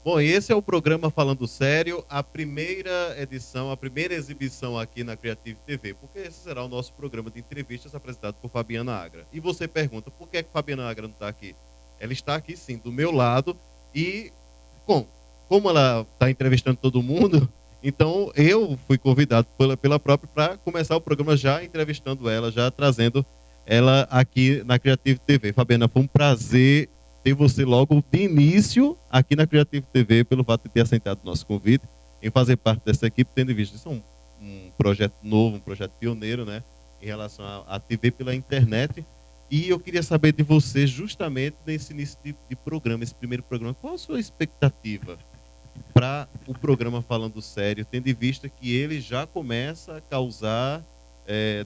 Bom, esse é o programa Falando Sério, a primeira edição, a primeira exibição aqui na Creative TV, porque esse será o nosso programa de entrevistas apresentado por Fabiana Agra. E você pergunta, por que Fabiana Agra não está aqui? Ela está aqui sim, do meu lado, e como ela está entrevistando todo mundo, então eu fui convidado pela própria para começar o programa já entrevistando ela, já trazendo ela aqui na Creative TV. Fabiana, foi um prazer ter você logo de início aqui na Creative TV, pelo fato de ter aceitado o nosso convite, em fazer parte dessa equipe, tendo visto isso é um projeto novo, um projeto pioneiro, né, em relação à TV pela internet. E eu queria saber de você, justamente nesse início de programa, esse primeiro programa, qual a sua expectativa para o programa Falando Sério, tendo em vista que ele já começa a causar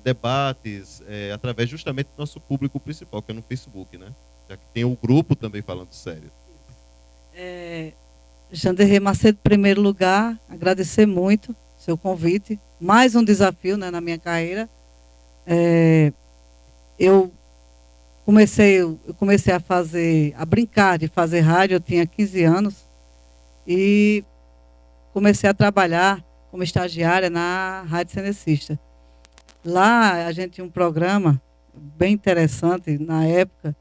debates através justamente do nosso público principal, que é no Facebook, né? Já que tem o grupo também Falando Sério. Janderê Macedo, em primeiro lugar, agradecer muito o seu convite. Mais um desafio, né, na minha carreira. Eu comecei a brincar de fazer rádio, eu tinha 15 anos, e comecei a trabalhar como estagiária na Rádio Cenecista. Lá a gente tinha um programa bem interessante na época,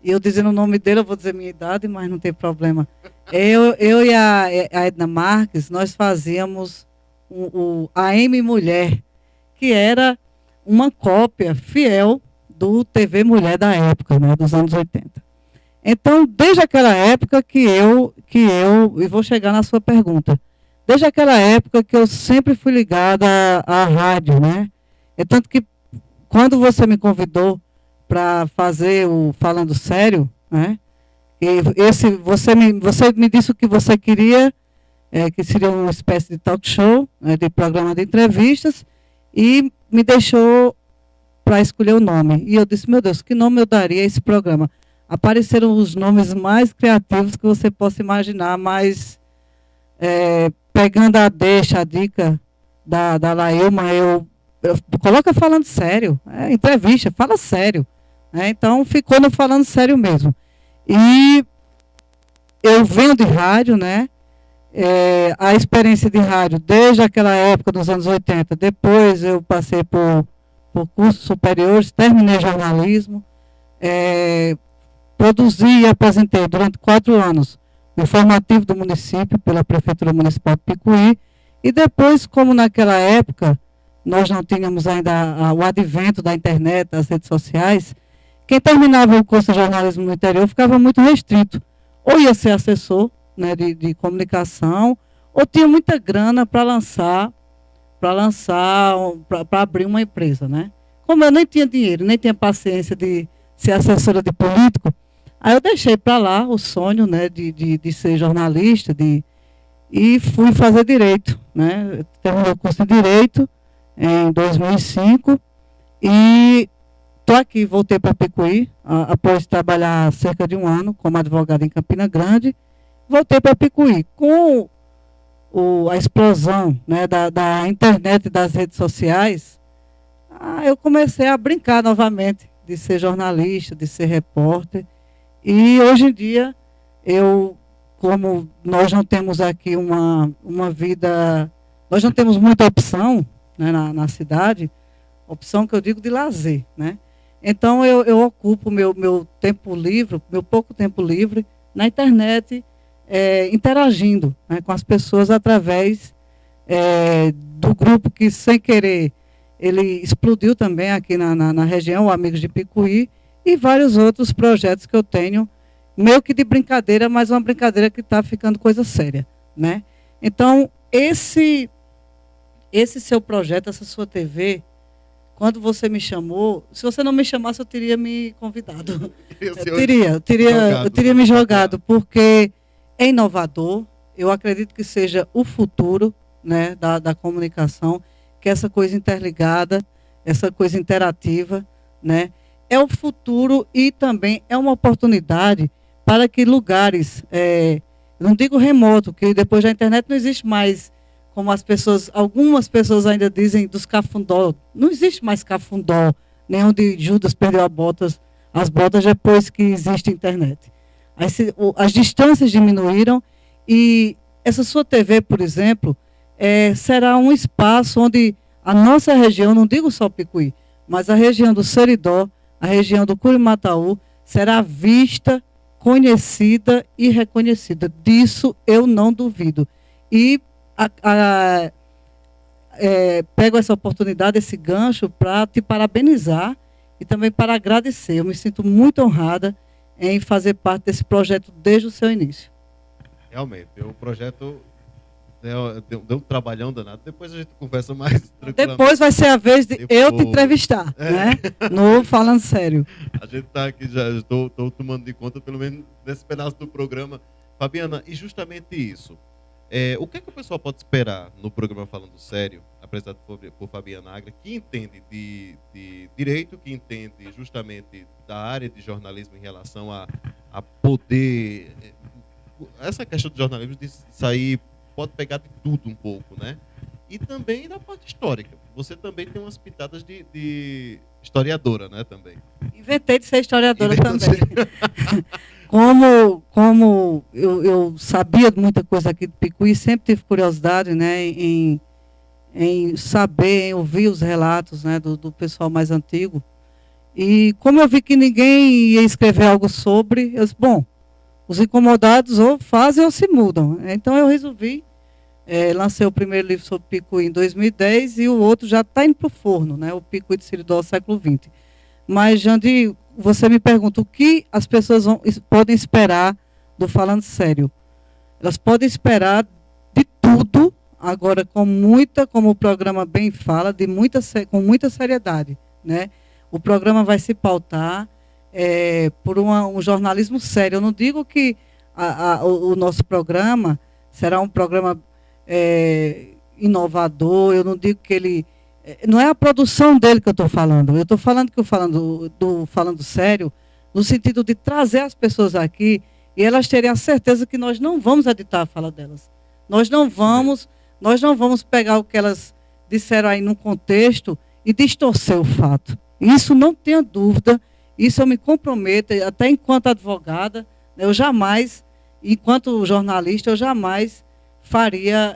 e eu dizendo o nome dele, eu vou dizer minha idade, mas não tem problema. Eu e a Edna Marques, nós fazíamos o AM Mulher, que era uma cópia fiel do TV Mulher da época, né, dos anos 80. Então, desde aquela época e vou chegar na sua pergunta, desde aquela época que eu sempre fui ligada à rádio, né? É tanto que quando você me convidou para fazer o Falando Sério, né? Você me disse o que você queria, que seria uma espécie de talk show, né, de programa de entrevistas, e me deixou para escolher o nome. E eu disse, meu Deus, que nome eu daria a esse programa? Apareceram os nomes mais criativos que você possa imaginar, mas pegando a dica da Lailma, eu coloca Falando Sério, entrevista, fala sério. Né? Então, ficou no Falando Sério mesmo. E eu venho de rádio, né? A experiência de rádio, desde aquela época dos anos 80, depois eu passei por cursos superiores, terminei jornalismo, produzi e apresentei durante 4 anos o informativo do município, pela Prefeitura Municipal de Picuí, e depois, como naquela época, nós não tínhamos ainda o advento da internet, das redes sociais, quem terminava o curso de jornalismo no interior ficava muito restrito. Ou ia ser assessor, né, de comunicação, ou tinha muita grana para abrir uma empresa, né? Como eu nem tinha dinheiro, nem tinha paciência de ser assessora de político, aí eu deixei para lá o sonho, né, de ser jornalista, e fui fazer direito, né? Terminei o curso de direito em 2005 e estou aqui, voltei para Picuí, após trabalhar cerca de 1 ano como advogada em Campina Grande, voltei para Picuí. Com a explosão, né, da internet e das redes sociais, eu comecei a brincar novamente de ser jornalista, de ser repórter. E hoje em dia, como nós não temos aqui uma vida, nós não temos muita opção, né, na cidade, opção que eu digo de lazer, né? Então eu ocupo meu tempo livre, meu pouco tempo livre, na internet, interagindo, né, com as pessoas através do grupo que, sem querer, ele explodiu também aqui na região, o Amigos de Picuí, e vários outros projetos que eu tenho, meio que de brincadeira, mas uma brincadeira que está ficando coisa séria, né? Então, esse seu projeto, essa sua TV, quando você me chamou, se você não me chamasse, eu teria me convidado. Eu teria me jogado, porque é inovador, eu acredito que seja o futuro, né, da comunicação, que é essa coisa interligada, essa coisa interativa, né? É o futuro e também é uma oportunidade para que lugares, não digo remoto, que depois da internet não existe mais, como algumas pessoas ainda dizem, dos cafundó. Não existe mais cafundó, nem onde Judas perdeu as botas depois que existe internet. As distâncias diminuíram E essa sua TV, por exemplo, será um espaço onde a nossa região, não digo só Picuí, mas a região do Seridó, a região do Curimataú, será vista, conhecida e reconhecida. Disso eu não duvido. E pego essa oportunidade, esse gancho, para te parabenizar e também para agradecer. Eu me sinto muito honrada em fazer parte desse projeto desde o seu início. Realmente, o projeto deu um trabalhão danado. Depois a gente conversa mais tranquilamente. Depois vai ser a vez de eu te entrevistar, né? No Falando Sério. A gente está aqui, já estou tomando de conta, pelo menos, desse pedaço do programa. Fabiana, e justamente isso. O que é que o pessoal pode esperar no programa Falando Sério, apresentado por Fabiana Agra, que entende de direito, que entende justamente da área de jornalismo em relação a poder... Essa questão de jornalismo de sair, pode pegar de tudo um pouco, né? E também da parte histórica. Você também tem umas pitadas de historiadora, né? Também. Inventei de ser historiadora também. Como eu sabia de muita coisa aqui de Picuí, sempre tive curiosidade, né, em saber, em ouvir os relatos, né, do pessoal mais antigo. E como eu vi que ninguém ia escrever algo sobre, eu disse, bom, os incomodados ou fazem ou se mudam. Então eu resolvi, lancei o primeiro livro sobre Picuí em 2010 e o outro já está indo para o forno, né, o Picuí de Seridó, século XX. Mas, Jandir, você me pergunta o que as pessoas podem esperar do Falando Sério. Elas podem esperar de tudo, agora como o programa bem fala, com muita seriedade, né? O programa vai se pautar por um jornalismo sério. Eu não digo que o nosso programa será um programa inovador, eu não digo que ele... Não é a produção dele que eu estou falando. Eu estou falando que falando sério, no sentido de trazer as pessoas aqui e elas terem a certeza que nós não vamos editar a fala delas. Nós não vamos pegar o que elas disseram aí num contexto e distorcer o fato. Isso não tenha dúvida, isso eu me comprometo, até enquanto advogada, eu jamais, enquanto jornalista, eu jamais faria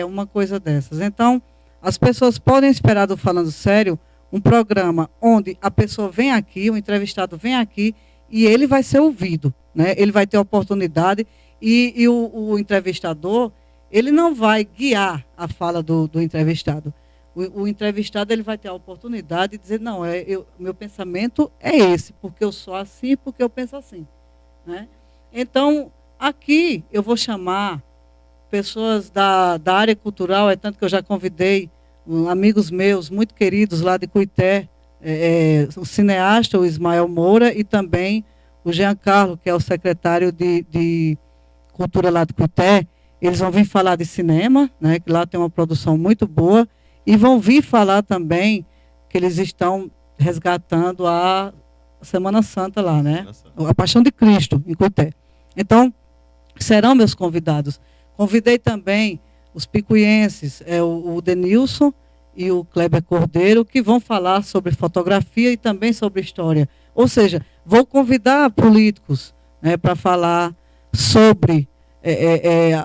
uma coisa dessas. Então, as pessoas podem esperar do Falando Sério um programa onde a pessoa vem aqui, o entrevistado vem aqui e ele vai ser ouvido, né? Ele vai ter oportunidade e o entrevistador, ele não vai guiar a fala do entrevistado. O entrevistado ele vai ter a oportunidade de dizer, não, meu pensamento é esse, porque eu sou assim, porque eu penso assim, né? Então, aqui eu vou chamar pessoas da área cultural, tanto que eu já convidei amigos meus muito queridos lá de Cuité, o cineasta, o Ismael Moura, e também o Jean Carlo, que é o secretário de Cultura lá de Cuité. Eles vão vir falar de cinema, né, que lá tem uma produção muito boa, e vão vir falar também que eles estão resgatando a Semana Santa lá, né? A Paixão de Cristo, em Cuité. Então, serão meus convidados. Convidei também os picuienses, o Denilson e o Kleber Cordeiro, que vão falar sobre fotografia e também sobre história. Ou seja, vou convidar políticos, né, para falar sobre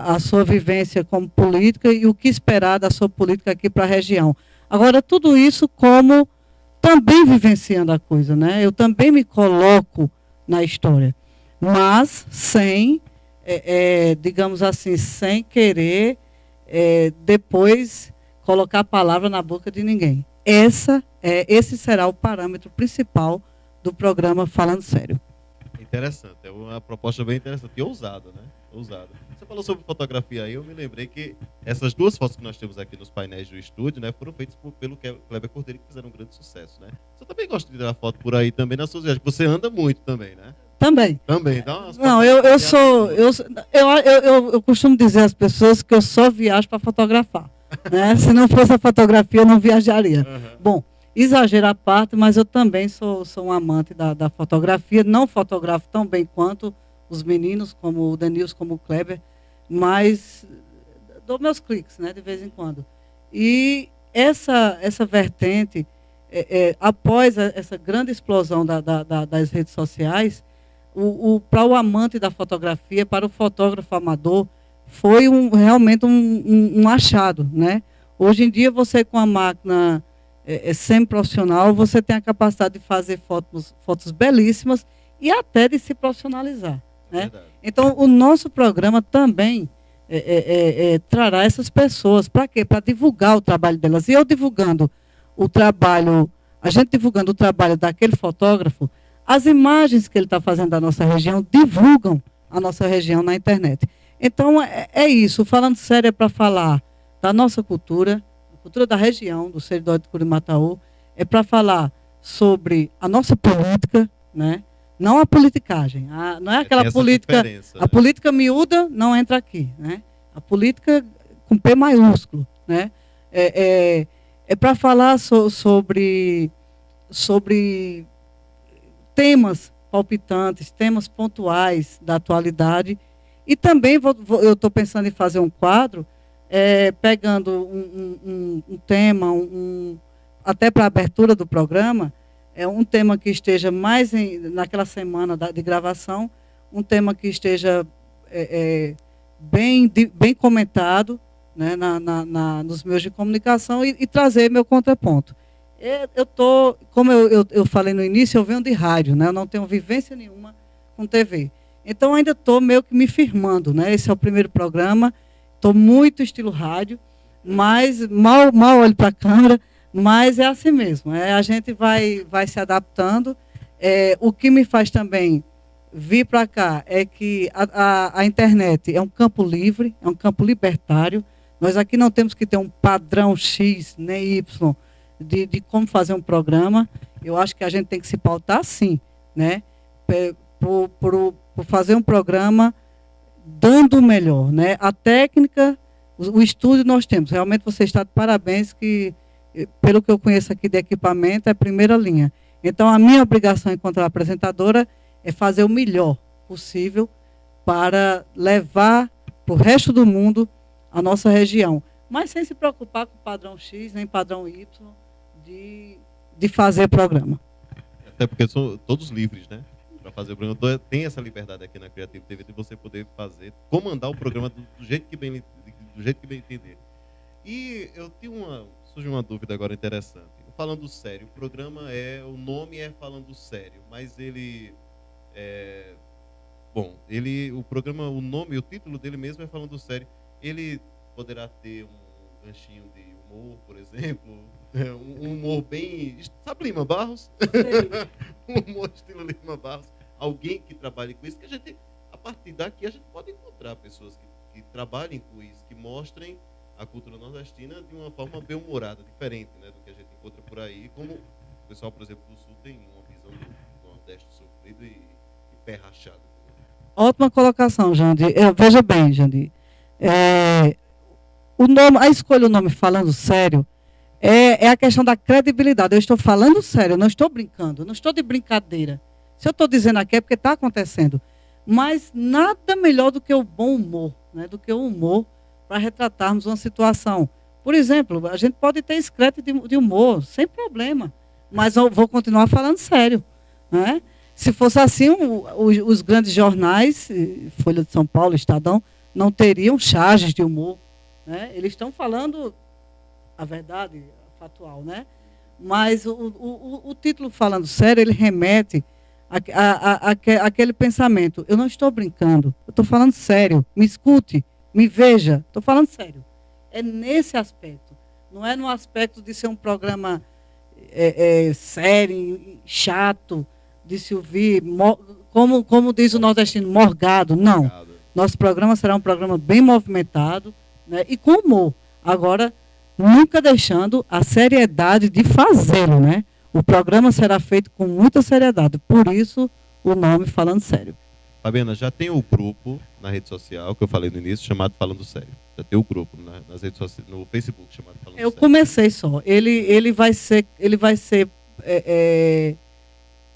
a sua vivência como política e o que esperar da sua política aqui para a região. Agora, tudo isso como também vivenciando a coisa, né? Eu também me coloco na história, mas sem... digamos assim, sem querer depois colocar a palavra na boca de ninguém. Esse será o parâmetro principal do programa Falando Sério. Interessante, é uma proposta bem interessante e ousada, né? Ousada. Você falou sobre fotografia aí, eu me lembrei que essas duas fotos que nós temos aqui nos painéis do estúdio, né, foram feitas pelo Kleber Cordeiro, que fizeram um grande sucesso, né? Você também gosta de tirar foto por aí também nas suas viagens, você anda muito também, né? Também. Então, não, eu costumo dizer às pessoas que eu só viajo para fotografar, né? Se não fosse a fotografia, eu não viajaria. Uhum. Bom, exagero à parte, mas eu também sou um amante da fotografia. Não fotografo tão bem quanto os meninos, como o Denilson, como o Kleber, mas dou meus cliques, né, de vez em quando. E essa vertente, após essa grande explosão das redes sociais, para o amante da fotografia, para o fotógrafo amador, foi realmente um achado, né? Hoje em dia, você com a máquina semi-profissional, você tem a capacidade de fazer fotos belíssimas e até de se profissionalizar, né? Então, o nosso programa também trará essas pessoas. Para quê? Para divulgar o trabalho delas. E eu divulgando o trabalho, a gente divulgando o trabalho daquele fotógrafo, as imagens que ele está fazendo da nossa região divulgam a nossa região na internet. Então, é isso. Falando sério, é para falar da nossa cultura, a cultura da região, do Seridó de Curimataú, é para falar sobre a nossa política, né? Não a politicagem. Não é aquela política. A política miúda não entra aqui, né? A política com P maiúsculo, né? É para falar sobre temas palpitantes, temas pontuais da atualidade. E também eu estou pensando em fazer um quadro, pegando um tema, até para a abertura do programa, um tema que esteja mais naquela semana de gravação, um tema que esteja bem comentado, né, nos meios de comunicação e trazer meu contraponto. Como eu falei no início, eu venho de rádio, né, eu não tenho vivência nenhuma com TV. Então, ainda estou meio que me firmando, né? Esse é o primeiro programa, estou muito estilo rádio, mas mal olho para a câmera, mas é assim mesmo. A gente vai se adaptando. O que me faz também vir para cá é que a internet é um campo livre, é um campo libertário. Nós aqui não temos que ter um padrão X nem Y de como fazer um programa. Eu acho que a gente tem que se pautar sim, né? Por fazer um programa dando o melhor, né? A técnica, o estúdio nós temos. Realmente você está de parabéns, que pelo que eu conheço aqui de equipamento é primeira linha. Então a minha obrigação enquanto apresentadora é fazer o melhor possível para levar para o resto do mundo a nossa região, mas sem se preocupar com padrão X nem padrão Y de fazer programa. Até porque são todos livres, né? Para fazer o programa. Tem essa liberdade aqui na Creative TV de você poder comandar o programa do jeito que bem entender. E surgiu uma dúvida agora interessante. Falando sério, o nome é Falando Sério, mas o título dele mesmo é Falando Sério. Ele poderá ter um ganchinho de humor, por exemplo, um humor bem... Sabe Lima Barros? Um humor estilo Lima Barros. Alguém que trabalhe com isso, que a partir daqui, a gente pode encontrar pessoas que trabalhem com isso, que mostrem a cultura nordestina de uma forma bem humorada, diferente, né, do que a gente encontra por aí, como o pessoal, por exemplo, do Sul tem uma visão do Nordeste sofrido e pé rachado. Ótima colocação, Jandir. Veja bem, Jandir. A escolha do nome Falando Sério é a questão da credibilidade. Eu estou falando sério, eu não estou brincando, eu não estou de brincadeira. Se eu estou dizendo aqui é porque está acontecendo. Mas nada melhor do que o bom humor, né? Do que o humor para retratarmos uma situação. Por exemplo, a gente pode ter escrito de humor, sem problema, mas eu vou continuar falando sério, né? Se fosse assim, os grandes jornais, Folha de São Paulo, Estadão, não teriam charges de humor, né? Eles estão falando a verdade factual, né? Mas o título Falando Sério, ele remete àquele pensamento. Eu não estou brincando, eu estou falando sério. Me escute, me veja, estou falando sério. É nesse aspecto. Não é no aspecto de ser um programa sério, chato, de se ouvir, como diz o nordestino, morgado. Não. Nosso programa será um programa bem movimentado, né, e com humor. Agora, nunca deixando a seriedade de fazê-lo, né? O programa será feito com muita seriedade. Por isso, o nome Falando Sério. Fabiana, já tem o grupo na rede social, que eu falei no início, chamado Falando Sério. Já tem o grupo nas redes sociais, no Facebook, chamado Falando Sério. Eu comecei só. Ele vai ser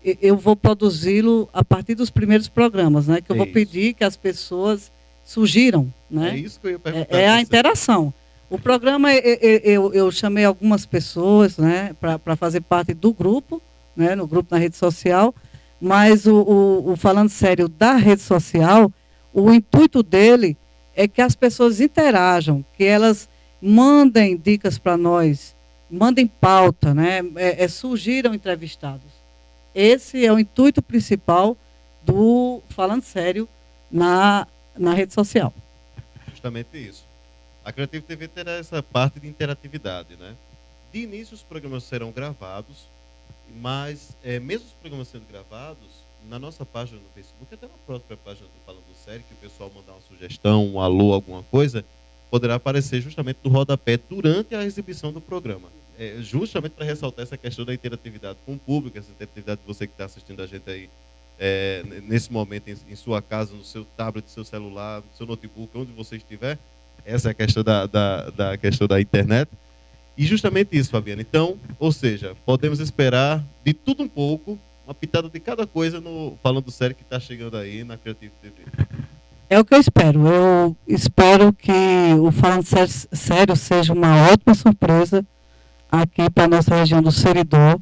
eu vou produzi-lo a partir dos primeiros programas, né? Que eu vou pedir que as pessoas sugiram, né? É isso que eu ia perguntar. É a interação. O programa, eu chamei algumas pessoas, né, para fazer parte do grupo, né, no grupo na rede social, mas o Falando Sério da rede social, o intuito dele é que as pessoas interajam, que elas mandem dicas para nós, mandem pauta, né? Surgiram entrevistados. Esse é o intuito principal do Falando Sério na rede social. Justamente isso. A Creative TV terá essa parte de interatividade, né? De início, os programas serão gravados, mas mesmo os programas sendo gravados, na nossa página no Facebook, até na própria página do Falando Sério, que o pessoal mandar uma sugestão, um alô, alguma coisa, poderá aparecer justamente no rodapé durante a exibição do programa. Justamente para ressaltar essa questão da interatividade com o público, essa interatividade de você que está assistindo a gente aí nesse momento em sua casa, no seu tablet, no seu celular, no seu notebook, onde você estiver. Essa é a questão da questão da internet. E justamente isso, Fabiana. Então, ou seja, podemos esperar de tudo um pouco, uma pitada de cada coisa no Falando Sério que está chegando aí na Creative TV. É o que eu espero. Eu espero que o Falando Sério seja uma ótima surpresa aqui para a nossa região do Seridó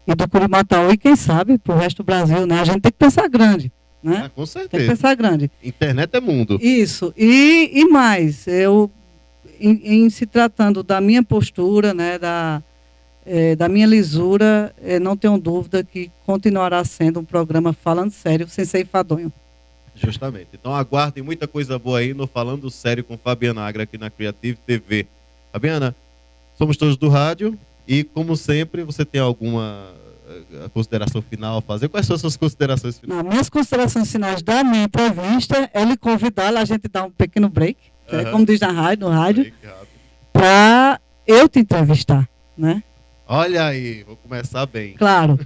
e do Curimataú e, quem sabe, para o resto do Brasil, né? A gente tem que pensar grande, né? Com certeza. Tem que pensar grande. Internet é mundo. Isso. E mais, em se tratando da minha postura, né, da minha lisura, não tenho dúvida que continuará sendo um programa Falando Sério, sem ser enfadonho. Justamente. Então aguardem muita coisa boa aí no Falando Sério com Fabiana Agra aqui na Creative TV. Fabiana, somos todos do rádio e, como sempre, você tem alguma consideração final a fazer? Quais são as suas considerações finais? Minhas considerações finais da minha entrevista é lhe convidar, a gente dar um pequeno break, como diz no rádio, para eu te entrevistar, né? Olha aí, vou começar bem. Claro,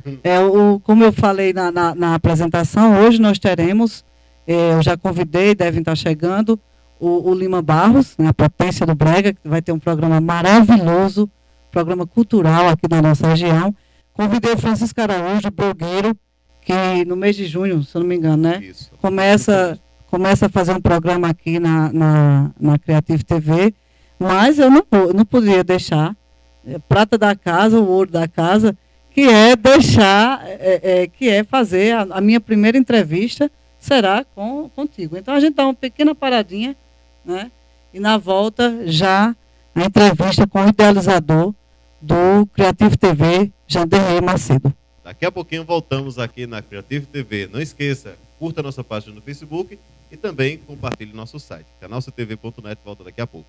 como eu falei na apresentação, hoje nós teremos, eu já convidei, devem estar chegando, o Lima Barros, né, a potência do Brega, que vai ter um programa maravilhoso, programa cultural aqui da nossa região. Convidei o Francisco Araújo, blogueiro, que no mês de junho, se eu não me engano, né? Isso. Começa a fazer um programa aqui na Creative TV, mas eu não poderia deixar prata da casa, o ouro da casa, que é fazer a minha primeira entrevista será contigo. Então a gente dá uma pequena paradinha, né? E na volta já a entrevista com o idealizador do Creative TV, Janderley Macedo. Daqui a pouquinho voltamos aqui na Creative TV. Não esqueça, curta nossa página no Facebook e também compartilhe nosso site, canalctv.net. Volta daqui a pouco.